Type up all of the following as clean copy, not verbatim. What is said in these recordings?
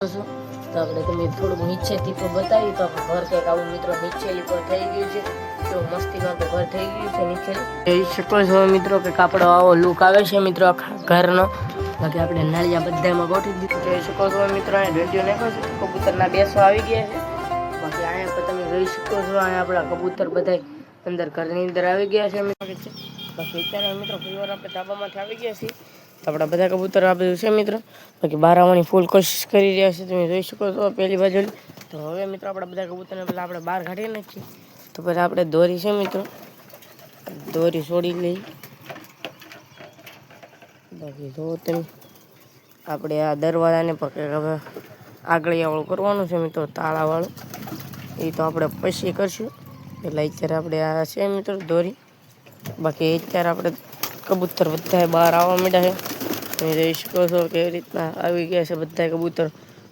તો આપણે તમે થોડુંક નીચેથી તો બતાવી તો ઘર કંઈક આવું મિત્રો નીચેલી પર થઈ ગયું છે. તો મસ્તીમાં તો ઘર થઈ ગયું છે નીચે. જોઈ શકો છો મિત્રો કે કાપડો આવો લુક આવે છે મિત્રો આખા ઘરનો. બાકી આપણે નળિયા બધામાં ગોઠવી દીધું. જોઈ શકો છો મિત્રો અહીંયા ડંડીઓ નાખ્યો છે. કબૂતરના બેસવા આવી ગયા છે. બાકી અહીંયા પર તમે જોઈ શકો છો અહીંયા આપણા કબૂતર બધા અંદર ઘરની અંદર આવી ગયા છે. બાકી અત્યારે મિત્રો ફરીવાર આપણે ધાબામાંથી આવી ગયા છીએ. આપણા બધા કબૂતર આ બધું છે મિત્રો. બાકી બહાર આવવાની ફૂલ કોશિશ કરી રહ્યા છે, તમે જોઈ શકો છો પહેલી બાજુ. તો હવે મિત્રો આપણા બધા કબૂતરને પહેલાં આપણે બહાર કાઢી નાખીએ. તો પછી આપણે દોરી છે મિત્રો, દોરી છોડી લઈ. બાકી જો તમે આપણે આ દરવાજાને પકડ હવે આગળિયાવાળું કરવાનું છે મિત્રો, તાળાવાળું. એ તો આપણે પછી કરશું. એટલે અત્યારે આપણે આ છે મિત્રો દોરી. બાકી અત્યારે આપણે કબૂતર બધા બહાર આવવા માંડ્યા છે. તમે જોઈ શકો છો કેવી રીતના આવી ગયા છે બધા કબૂતર.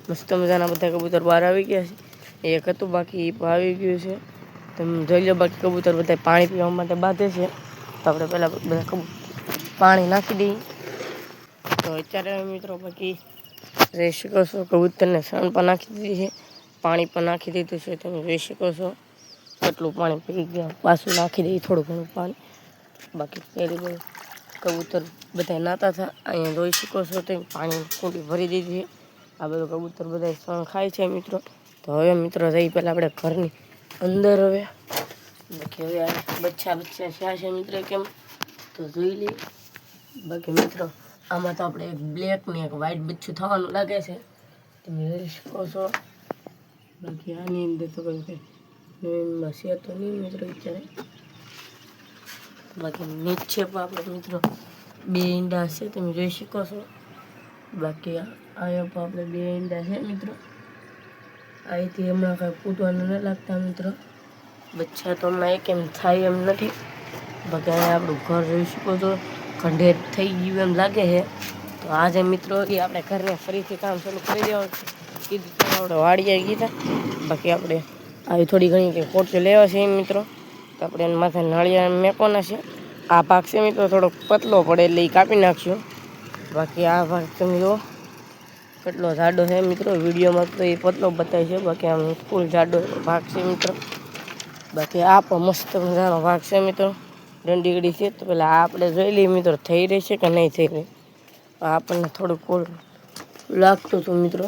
મસ્ત મજાના બધા કબૂતર બહાર આવી ગયા છે. એક હતું બાકી એ આવી ગયું છે. તમે જોઈ લો બાકી કબૂતર બધા પાણી પીવા માટે બાંધે છે. તો આપણે પહેલાં બધા પાણી નાખી દઈએ. તો અત્યારે મિત્રો બાકી જોઈ શકો છો કબૂતરને સણ પણ નાખી દીધી છે, પાણી પણ નાખી દીધું છે. તમે જોઈ શકો છો કેટલું પાણી પી ગયા. પાછું નાખી દઈએ થોડું ઘણું પાણી. બાકી પહેલી બધું કબૂતર બધા નાતા હતા. અહીંયા જોઈ શકો છો તમે પાણી કુંડી ભરી દીધી છે. આ બધું કબૂતર બધા સણ ખાય છે મિત્રો. તો હવે મિત્રો જઈ પહેલાં આપણે ઘરની અંદર. હવે બાકી હવે બચ્ચા થયા છે મિત્રો કેમ તો જોઈ લઈએ. બાકી મિત્રો આમાં તો આપણે એક બ્લેક ને એક વ્હાઈટ બચ્ચું થવાનું લાગે છે, તમે જોઈ શકો છો. બાકી આની અંદર તો કંઈ નવીનમાં છે તો નહીં મિત્રો અત્યારે. બાકી નીચે પણ આપણે મિત્રો 2 ઈંડા છે, તમે જોઈ શકો છો. બાકી અહીંયા પણ આપણે 2 ઈંડા છે મિત્રો. અહીંથી હમણાં કાંઈ ફૂટવાનું ન લાગતા મિત્રો. બચ્ચા તો હમણાં એક એમ થાય એમ નથી. બાકી અહીંયા આપણું ઘર જોઈ શકો છો ખંડેર થઈ ગયું એમ લાગે છે. તો આજે મિત્રો એ આપણે ઘરને ફરીથી કામ ચાલુ કરી દેવાનું છે. કીધું તો આપણે વાડીએ કીધા. બાકી આપણે આવી થોડી ઘણી કંઈ ખોટું લેવા છે મિત્રો. તો આપણે એના માથે નળિયા મેકવાના છે. આ ભાગ છે મિત્રો થોડોક પતલો પડે એટલે એ કાપી નાખશું. બાકી આ ભાગ તમે જુઓ કેટલો જાડો છે મિત્રો. વિડીયોમાં તો એ પતલો બતાવે છે, બાકી આમ ફૂલ જાડો ભાગ છે મિત્રો. બાકી આ પણ મસ્ત મજાનો ભાગ છે મિત્રો, દંડીગડી છે. તો પેલા આપણે જોઈ લઈએ મિત્રો થઈ રહેશે કે નહીં થઈ રહી. આપણને થોડુંક લાગતું હતું મિત્રો,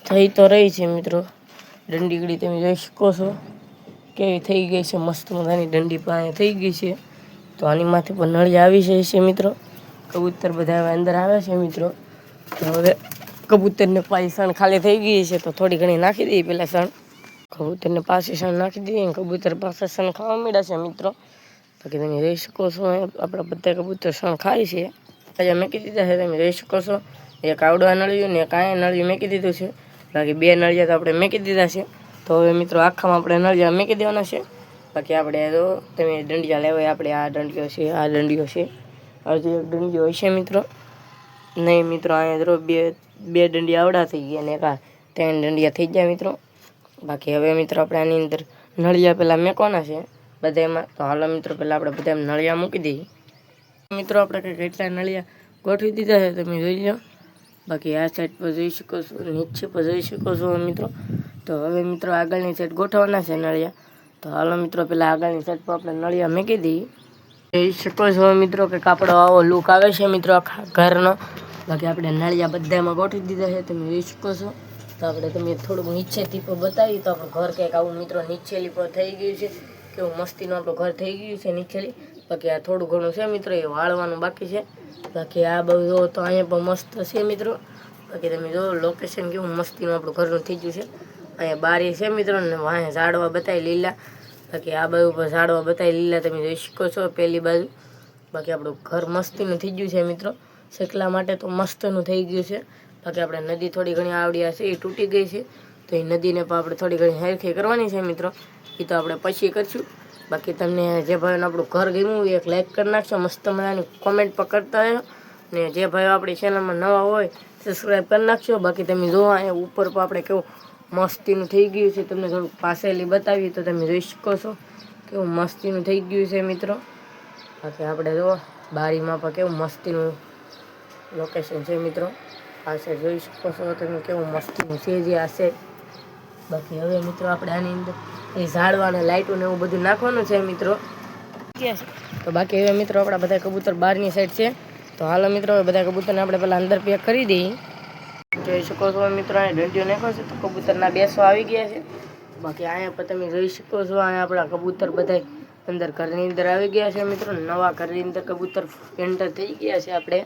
થઈ તો રહી છે મિત્રો. દંડીગડી તમે જોઈ શકો છો કેવી થઈ ગઈ છે, મસ્ત મજાની દંડી પાસે થઈ ગઈ છે. તો આની માથે પણ નળિયા આવી જાય છે મિત્રો. કબૂતર બધા અંદર આવે છે મિત્રો. તો હવે કબૂતરને પાછી સણ ખાલી થઈ ગઈ છે, તો થોડી ઘણી નાખી દઈએ પહેલાં સણ. કબૂતરને પાછી સણ નાખી દઈએ. કબૂતર પાસે સણ ખાવા માંડ્યા છે મિત્રો. બાકી તમે જોઈ શકો છો આપણા બધા કબૂતર સણ ખાય છે. આજે મેકી દીધા છે, તમે જોઈ શકો છો. એક આવડવા નળિયું ને એક આયા નળિયું મેકી દીધું છે. બાકી 2 નળિયા તો આપણે મેકી દીધા છે. તો હવે મિત્રો આખામાં આપણે નળિયા મેકી દેવાના છે. બાકી આપણે તો તમે દંડિયા લેવાય, આપણે આ દંડિયો છે, આ દંડિયો છે, હજુ એક દંડિયો હશે મિત્રો. નહીં મિત્રો અહીંયા ધરો બે દંડિયા આવડા થઈ ગયા ને એક આ 3 દંડિયા થઈ ગયા મિત્રો. બાકી હવે મિત્રો આપણે આની અંદર નળિયા પહેલાં મેકવાના છે બધામાં. તો હાલો મિત્રો પહેલાં આપણે બધા નળિયા મૂકી દઈએ. મિત્રો આપણે કંઈક એટલા નળિયા ગોઠવી દીધા છે, તમે જોઈ લો. બાકી આ સાઈડ પર જોઈ શકો છો, નીચે પર જોઈ શકો છો મિત્રો. તો હવે મિત્રો આગળની સાઈડ ગોઠવવાના છે નળિયા. તો હાલો મિત્રો પહેલાં આગળની સાઈડ પર આપણે નળિયા મૂકી દઈએ. જોઈ શકો છો મિત્રો કે કાપડો આવો લુક આવે છે મિત્રો આખા ઘરનો. બાકી આપણે નળિયા બધામાં ગોઠવી દીધા છે, તમે જોઈ શકો છો. તો આપણે તમે થોડુંક નીચેથી પણ બતાવી તો આપણું ઘર કંઈક આવું મિત્રો નીચેલી પર થઈ ગયું છે. કેવું મસ્તીનું આપણું ઘર થઈ ગયું છે નીચેલી. બાકી આ થોડું ઘણું છે મિત્રો એ વાળવાનું બાકી છે. બાકી આ બધું તો અહીંયા પણ મસ્ત છે મિત્રો. બાકી તમે જો લોકેશન કેવું મસ્તીનું આપણું ઘરનું થઈ ગયું છે. અહીંયા બારી છે મિત્રો ને અહીંયા ઝાડવા બતાવી લીલા. બાકી આ બાજુ પર ઝાડવા બતાવી લીલા, તમે જોઈ શકો છો પહેલી બાજુ. બાકી આપણું ઘર મસ્તીનું થઈ ગયું છે મિત્રો. શેકલા માટે તો મસ્તનું થઈ ગયું છે. બાકી આપણે નદી થોડી ઘણી આવડ્યા છે એ તૂટી ગઈ છે. તો એ નદીને પણ આપણે થોડી ઘણી હેરખી કરવાની છે મિત્રો. એ તો આપણે પછી કરશું. બાકી તમને જે ભાઈઓને આપણું ઘર ગમ્યું એક લાઈક કરી નાખશો, મસ્ત મજાની કોમેન્ટ પણ કરતા રહ્યો. ને જે ભાઈઓ આપણી ચેનલમાં નવા હોય સબસ્ક્રાઈબ કરી નાખશો. બાકી તમે જોવા અહીંયા ઉપર પણ આપણે કેવું મસ્તીનું થઈ ગયું છે. તમને થોડુંક પાસેલી બતાવીએ તો તમે જોઈ શકો છો કેવું મસ્તીનું થઈ ગયું છે મિત્રો. બાકી આપણે જુઓ બારીમાં પણ કેવું મસ્તીનું લોકેશન છે મિત્રો. આ સાઈડ જોઈ શકો છો તમે કેવું મસ્તીનું છે જે આ સાઈડ. બાકી હવે મિત્રો આપણે આની અંદર એ ઝાડવા ને લાઇટો ને એવું બધું નાખવાનું છે મિત્રો. તો બાકી હવે મિત્રો આપણા બધા કબૂતર બહારની સાઈડ છે. તો હાલો મિત્રો હવે બધા કબૂતરને આપણે પહેલા અંદર પેક કરી દઈએ. જોઈ શકો છો મિત્રો અહીંયા ડંડીઓ નાખ્યો છે તો કબૂતરના બેસવા આવી ગયા છે. બાકી અહીંયા પર તમે જોઈ શકો છો અહીંયા આપણા કબૂતર બધા અંદર ઘરની અંદર આવી ગયા છે મિત્રો. નવા ઘરની અંદર કબૂતર એન્ટર થઈ ગયા છે આપણે.